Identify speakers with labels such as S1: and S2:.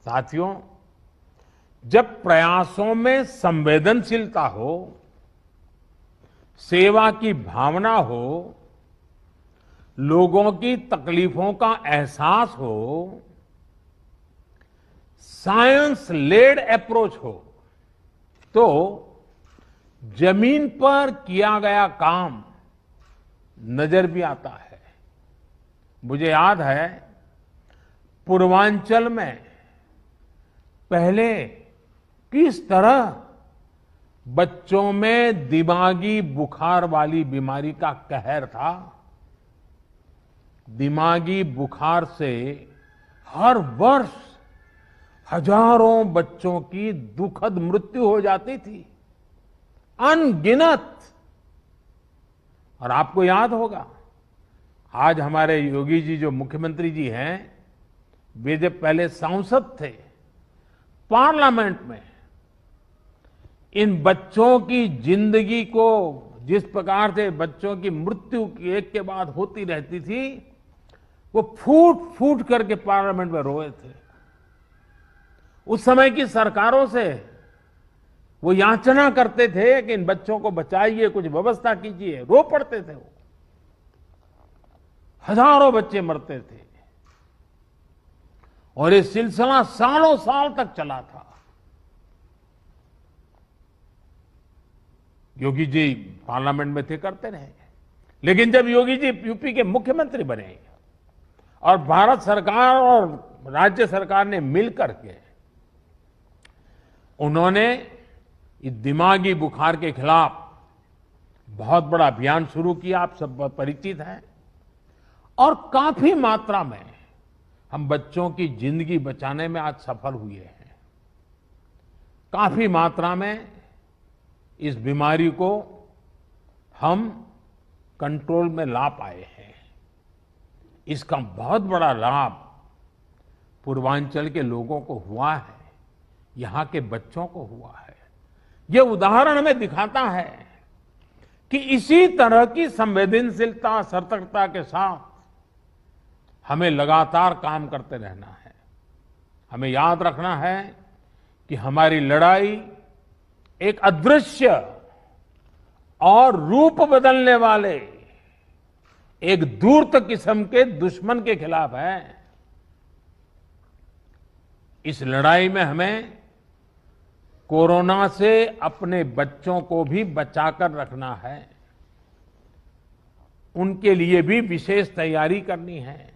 S1: साथियों, जब प्रयासों में संवेदनशीलता हो, सेवा की भावना हो, लोगों की तकलीफों का एहसास हो, साइंस लेड अप्रोच हो, तो जमीन पर किया गया काम नजर भी आता है। मुझे याद है, पूर्वांचल में पहले किस तरह बच्चों में दिमागी बुखार वाली बीमारी का कहर था। दिमागी बुखार से हर वर्ष हजारों बच्चों की दुखद मृत्यु हो जाती थी, अनगिनत। और आपको याद होगा, आज हमारे योगी जी जो मुख्यमंत्री जी हैं, वे जब पहले सांसद थे, पार्लियामेंट में इन बच्चों की जिंदगी को जिस प्रकार से बच्चों की मृत्यु एक के बाद होती रहती थी, वो फूट फूट करके पार्लियामेंट में रोए थे। उस समय की सरकारों से वो याचना करते थे कि इन बच्चों को बचाइए, कुछ व्यवस्था कीजिए, रो पड़ते थे वो। हजारों बच्चे मरते थे और ये सिलसिला सालों साल तक चला था। योगी जी पार्लियामेंट में थे, करते रहे। लेकिन जब योगी जी यूपी के मुख्यमंत्री बने और भारत सरकार और राज्य सरकार ने मिलकर के उन्होंने इस दिमागी बुखार के खिलाफ बहुत बड़ा अभियान शुरू किया, आप सब परिचित हैं। और काफी मात्रा में हम बच्चों की जिंदगी बचाने में आज सफल हुए हैं। काफी मात्रा में इस बीमारी को हम कंट्रोल में ला पाए हैं। इसका बहुत बड़ा लाभ पूर्वांचल के लोगों को हुआ है, यहां के बच्चों को हुआ है। यह उदाहरण हमें दिखाता है कि इसी तरह की संवेदनशीलता, सतर्कता के साथ हमें लगातार काम करते रहना है। हमें याद रखना है कि हमारी लड़ाई एक अदृश्य और रूप बदलने वाले एक दूरत किस्म के दुश्मन के खिलाफ है। इस लड़ाई में हमें कोरोना से अपने बच्चों को भी बचाकर रखना है। उनके लिए भी विशेष तैयारी करनी है।